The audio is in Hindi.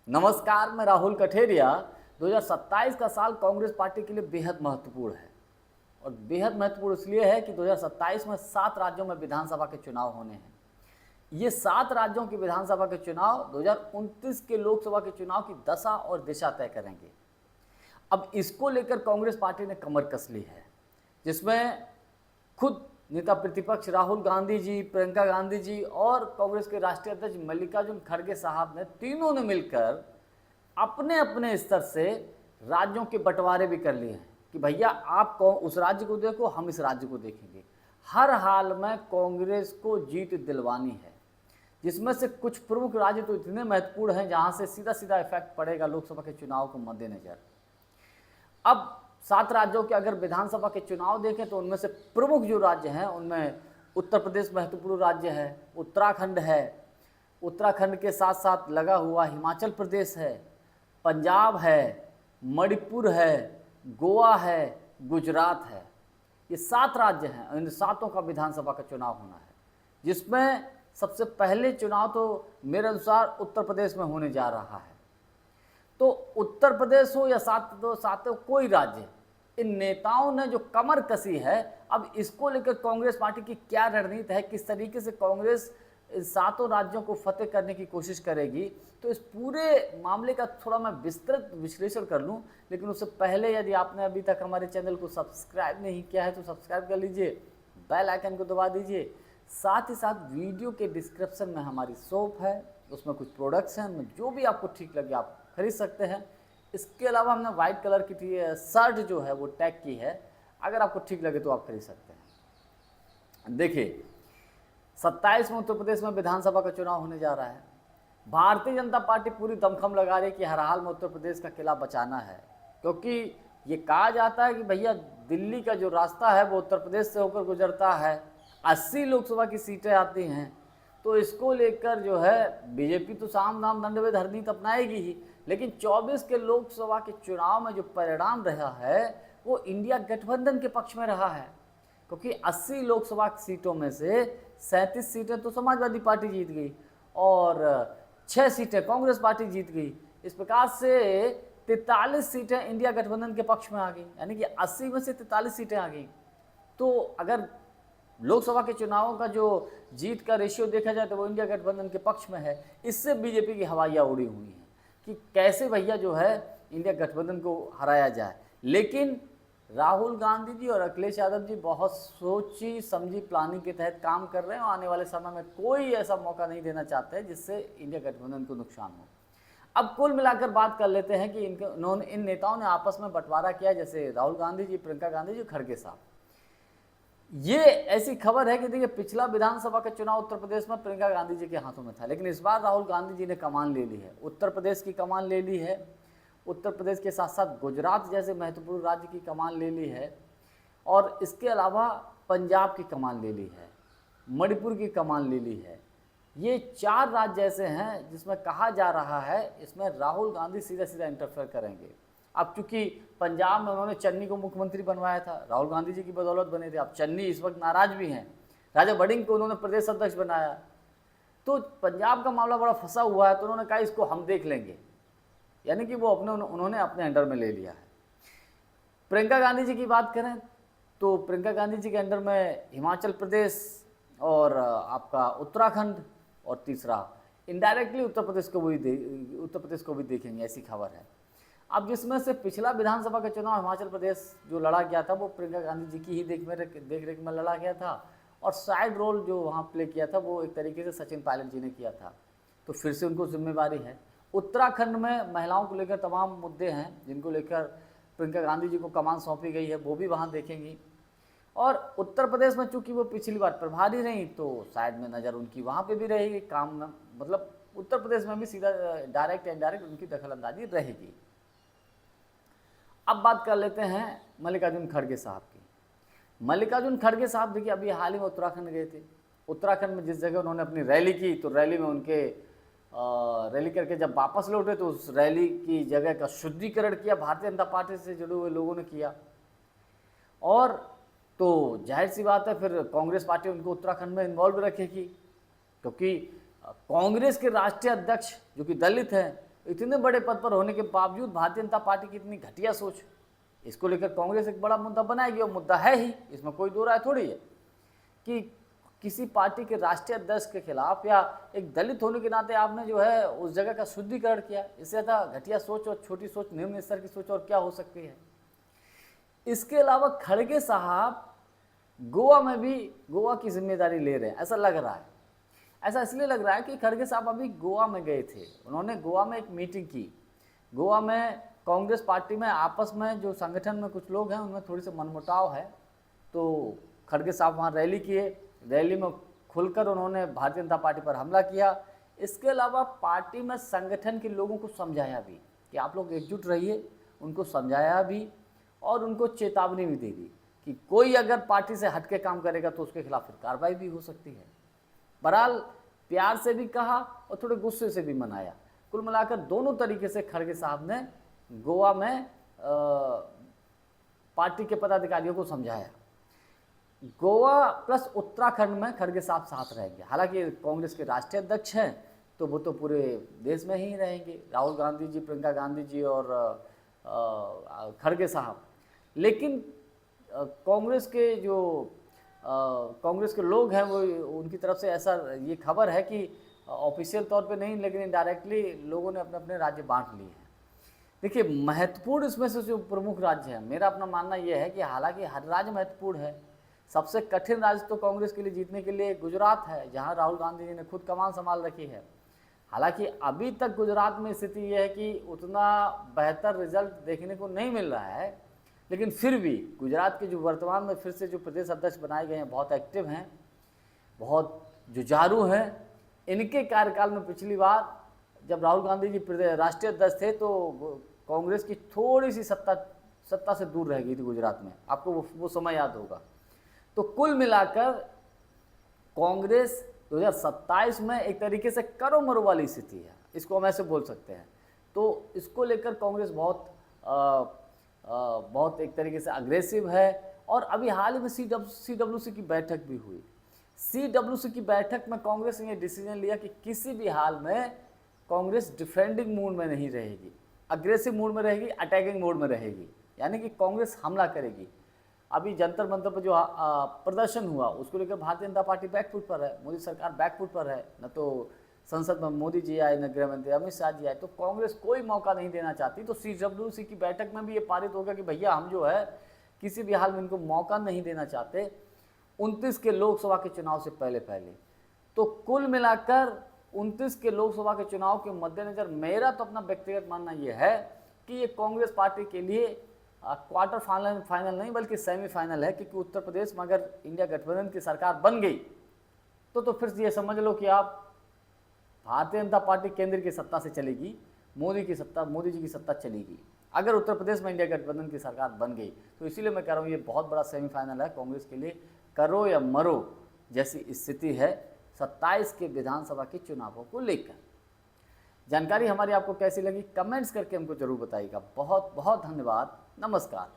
नमस्कार, मैं राहुल कठेरिया। 2027 का साल कांग्रेस पार्टी के लिए बेहद महत्वपूर्ण है और बेहद महत्वपूर्ण इसलिए है कि 2027 में 7 राज्यों में विधानसभा के चुनाव होने हैं। ये 7 राज्यों की विधानसभा के चुनाव 2029 के लोकसभा के चुनाव की दशा और दिशा तय करेंगे। अब इसको लेकर कांग्रेस पार्टी ने कमर कस ली है, जिसमें खुद नेता प्रतिपक्ष राहुल गांधी जी, प्रियंका गांधी जी और कांग्रेस के राष्ट्रीय अध्यक्ष मल्लिकार्जुन खड़गे साहब ने तीनों ने मिलकर अपने अपने स्तर से राज्यों के बंटवारे भी कर लिए हैं कि भैया आप उस राज्य को देखो, हम इस राज्य को देखेंगे। हर हाल में कांग्रेस को जीत दिलवानी है, जिसमें से कुछ प्रमुख राज्य तो इतने महत्वपूर्ण हैं जहां से सीधा सीधा इफेक्ट पड़ेगा लोकसभा के चुनाव को मद्देनजर। अब 7 राज्यों के अगर विधानसभा के चुनाव देखें तो उनमें से प्रमुख जो राज्य हैं उनमें उत्तर प्रदेश महत्वपूर्ण राज्य है, उत्तराखंड है, उत्तराखंड के साथ साथ लगा हुआ हिमाचल प्रदेश है, पंजाब है, मणिपुर है, गोवा है, गुजरात है। ये 7 राज्य हैं, इन 7 का विधानसभा का चुनाव होना है, जिसमें सबसे पहले चुनाव तो मेरे अनुसार उत्तर प्रदेश में होने जा रहा है। तो उत्तर प्रदेश हो या सात कोई राज्य, इन नेताओं ने जो कमर कसी है, अब इसको लेकर कांग्रेस पार्टी की क्या रणनीति है, किस तरीके से कांग्रेस इन 7 राज्यों को फतेह करने की कोशिश करेगी, तो इस पूरे मामले का थोड़ा मैं विस्तृत विश्लेषण कर लूं। लेकिन उससे पहले यदि आपने अभी तक हमारे चैनल को सब्सक्राइब नहीं किया है तो सब्सक्राइब कर लीजिए, बेल आइकन को दबा दीजिए। साथ ही साथ वीडियो के डिस्क्रिप्शन में हमारी शॉप है, उसमें कुछ प्रोडक्ट्स हैं, उनमें जो भी आपको ठीक लगे आप खरीद सकते हैं। इसके अलावा हमने वाइट कलर की शर्ट जो है वो टैग की है, अगर आपको ठीक लगे तो आप खरीद सकते हैं। देखिए, 27 में उत्तर प्रदेश में विधानसभा का चुनाव होने जा रहा है। भारतीय जनता पार्टी पूरी दमखम लगा रही है कि हर हाल में उत्तर प्रदेश का किला बचाना है, क्योंकि ये कहा जाता है कि भैया दिल्ली का जो रास्ता है वो उत्तर प्रदेश से होकर गुजरता है, 80 लोकसभा की सीटें आती हैं। तो इसको लेकर जो है बीजेपी तो साम दाम दंड भेद हर नीति अपनाएगी ही, लेकिन 24 के लोकसभा के चुनाव में जो परिणाम रहा है वो इंडिया गठबंधन के पक्ष में रहा है, क्योंकि 80 लोकसभा सीटों में से 37 सीटें तो समाजवादी पार्टी जीत गई और 6 सीटें कांग्रेस पार्टी जीत गई। इस प्रकार से 43 सीटें इंडिया गठबंधन के पक्ष में आ गई, यानी कि 80 में से 43 सीटें आ गई। तो अगर लोकसभा के चुनावों का जो जीत का रेशियो देखा जाए तो वो इंडिया गठबंधन के पक्ष में है। इससे बीजेपी की हवाइयाँ उड़ी हुई हैं कि कैसे भैया जो है इंडिया गठबंधन को हराया जाए। लेकिन राहुल गांधी जी और अखिलेश यादव जी बहुत सोची समझी प्लानिंग के तहत काम कर रहे हैं और आने वाले समय में कोई ऐसा मौका नहीं देना चाहते हैं जिससे इंडिया गठबंधन को नुकसान हो। अब कुल मिलाकर बात कर लेते हैं कि इन नेताओं ने आपस में बंटवारा किया, जैसे राहुल गांधी जी, प्रियंका गांधी जी, खड़गे साहब। ये ऐसी खबर है कि देखिए, पिछला विधानसभा का चुनाव उत्तर प्रदेश में प्रियंका गांधी जी के हाथों में था, लेकिन इस बार राहुल गांधी जी ने कमान ले ली है, उत्तर प्रदेश की कमान ले ली है। उत्तर प्रदेश के साथ साथ गुजरात जैसे महत्वपूर्ण राज्य की कमान ले ली है और इसके अलावा पंजाब की कमान ले ली है, मणिपुर की कमान ले ली है। ये 4 राज्य ऐसे हैं जिसमें कहा जा रहा है इसमें राहुल गांधी सीधा सीधा इंटरफेयर करेंगे। अब चूंकि पंजाब में उन्होंने चन्नी को मुख्यमंत्री बनवाया था, राहुल गांधी जी की बदौलत बने थे। अब चन्नी इस वक्त नाराज भी हैं, राजा वड़िंग को उन्होंने प्रदेश अध्यक्ष बनाया, तो पंजाब का मामला बड़ा फंसा हुआ है। तो उन्होंने कहा इसको हम देख लेंगे, यानी कि वो उन्होंने अपने अंडर में ले लिया है। प्रियंका गांधी जी की बात करें तो प्रियंका गांधी जी के अंडर में हिमाचल प्रदेश और आपका उत्तराखंड और तीसरा इनडायरेक्टली उत्तर प्रदेश को भी देखेंगे, ऐसी खबर है। अब जिसमें से पिछला विधानसभा का चुनाव हिमाचल प्रदेश जो लड़ा गया था वो प्रियंका गांधी जी की ही देख रेख में लड़ा गया था और साइड रोल जो वहाँ प्ले किया था वो एक तरीके से सचिन पायलट जी ने किया था, तो फिर से उनको जिम्मेवारी है। उत्तराखंड में महिलाओं को लेकर तमाम मुद्दे हैं जिनको लेकर प्रियंका गांधी जी को कमान सौंपी गई है, वो भी वहाँ देखेंगी। और उत्तर प्रदेश में चूंकि वो पिछली बार प्रभारी रही तो शायद में नज़र उनकी वहाँ पे भी रहेगी काम में, मतलब उत्तर प्रदेश में भी सीधा डायरेक्ट इनडायरेक्ट उनकी दखलंदाजी रहेगी। अब बात कर लेते हैं मल्लिकार्जुन खड़गे साहब की। मल्लिकार्जुन खड़गे साहब देखिए अभी हाल ही में उत्तराखंड गए थे। उत्तराखंड में जिस जगह उन्होंने अपनी रैली की तो रैली में उनके रैली करके जब वापस लौटे तो उस रैली की जगह का शुद्धिकरण किया भारतीय जनता पार्टी से जुड़े हुए लोगों ने किया। और तो जाहिर सी बात है फिर कांग्रेस पार्टी उनको उत्तराखंड में इन्वॉल्व रखेगी, क्योंकि कांग्रेस के राष्ट्रीय अध्यक्ष जो कि दलित हैं इतने बड़े पद पर होने के बावजूद भारतीय जनता पार्टी की इतनी घटिया सोच, इसको लेकर कांग्रेस एक बड़ा मुद्दा बनाएगी, और मुद्दा है ही, इसमें कोई दो राय थोड़ी है कि किसी पार्टी के राष्ट्रीय अध्यक्ष के खिलाफ या एक दलित होने के नाते आपने जो है उस जगह का शुद्धिकरण किया। इससे ज़्यादा घटिया सोच और छोटी सोच, निम्न स्तर की सोच और क्या हो सकती है। इसके अलावा खड़गे साहब गोवा में भी गोवा की जिम्मेदारी ले रहे हैं, ऐसा लग रहा है। ऐसा इसलिए लग रहा है कि खड़गे साहब अभी गोवा में गए थे, उन्होंने गोवा में एक मीटिंग की। गोवा में कांग्रेस पार्टी में आपस में जो संगठन में कुछ लोग हैं उनमें थोड़ी सी मनमुटाव है, तो खड़गे साहब वहाँ रैली किए, रैली में खुलकर उन्होंने भारतीय जनता पार्टी पर हमला किया। इसके अलावा पार्टी में संगठन के लोगों को समझाया भी कि आप लोग एकजुट रहिए, उनको समझाया भी और उनको चेतावनी भी दे दी कि कोई अगर पार्टी से हटके काम करेगा तो उसके खिलाफ फिर कार्रवाई भी हो सकती है। बहरहाल प्यार से भी कहा और थोड़े गुस्से से भी मनाया। कुल मिलाकर दोनों तरीके से खड़गे साहब ने गोवा में पार्टी के पदाधिकारियों को समझाया। गोवा प्लस उत्तराखंड में खड़गे साहब साथ रहेंगे। हालांकि कांग्रेस के राष्ट्रीय अध्यक्ष हैं तो वो तो पूरे देश में ही रहेंगे, राहुल गांधी जी, प्रियंका गांधी जी और खड़गे साहब। लेकिन कांग्रेस के जो कांग्रेस के लोग हैं वो उनकी तरफ से ऐसा ये खबर है कि ऑफिशियल तौर पे नहीं लेकिन इनडायरेक्टली लोगों ने अपने अपने राज्य बांट लिए हैं। देखिए महत्वपूर्ण इसमें से जो प्रमुख राज्य हैं, मेरा अपना मानना ये है कि हालांकि हर राज्य महत्वपूर्ण है, सबसे कठिन राज्य तो कांग्रेस के लिए जीतने के लिए गुजरात है, जहां राहुल गांधी जी ने खुद कमान संभाल रखी है। हालांकि अभी तक गुजरात में स्थिति यह है कि उतना बेहतर रिजल्ट देखने को नहीं मिल रहा है, लेकिन फिर भी गुजरात के जो वर्तमान में फिर से जो प्रदेश अध्यक्ष बनाए गए हैं बहुत एक्टिव हैं, बहुत जुझारू हैं। इनके कार्यकाल में पिछली बार जब राहुल गांधी जी राष्ट्रीय अध्यक्ष थे तो कांग्रेस की थोड़ी सी सत्ता से दूर रह गई थी गुजरात में, आपको वो समय याद होगा। तो कुल मिलाकर कांग्रेस 2027 में एक तरीके से करो मरो वाली स्थिति है, इसको हम ऐसे बोल सकते हैं। तो इसको लेकर कांग्रेस बहुत एक तरीके से अग्रेसिव है। और अभी हाल ही में CWC की बैठक भी हुई। CWC की बैठक में कांग्रेस ने ये डिसीजन लिया कि किसी भी हाल में कांग्रेस डिफेंडिंग मूड में नहीं रहेगी, अग्रेसिव मूड में रहेगी, अटैकिंग मूड में रहेगी, यानी कि कांग्रेस हमला करेगी। अभी जंतर मंतर पर जो प्रदर्शन हुआ उसको लेकर भारतीय जनता पार्टी बैकफुट पर है, मोदी सरकार बैकफुट पर है। न तो संसद में मोदी जी आए, न गृह मंत्री अमित शाह जी आए, तो कांग्रेस कोई मौका नहीं देना चाहती। तो CWC की बैठक में भी ये पारित होगा कि भैया हम जो है किसी भी हाल में इनको मौका नहीं देना चाहते 29 के लोकसभा के चुनाव से पहले। तो कुल मिलाकर 29 के लोकसभा के चुनाव के मद्देनजर मेरा तो अपना व्यक्तिगत मानना ये है कि ये कांग्रेस पार्टी के लिए क्वार्टर फाइनल नहीं बल्कि सेमीफाइनल है, क्योंकि उत्तर प्रदेश में अगर इंडिया गठबंधन की सरकार बन गई तो फिर ये समझ लो कि आप भारतीय जनता पार्टी केंद्र की सत्ता से चलेगी, मोदी जी की सत्ता चलेगी अगर उत्तर प्रदेश में इंडिया गठबंधन की सरकार बन गई। तो इसीलिए मैं कह रहा हूँ ये बहुत बड़ा सेमीफाइनल है कांग्रेस के लिए, करो या मरो जैसी स्थिति है 27 के विधानसभा के चुनावों को लेकर। जानकारी हमारी आपको कैसी लगी कमेंट्स करके हमको जरूर बताइएगा। बहुत बहुत धन्यवाद, नमस्कार।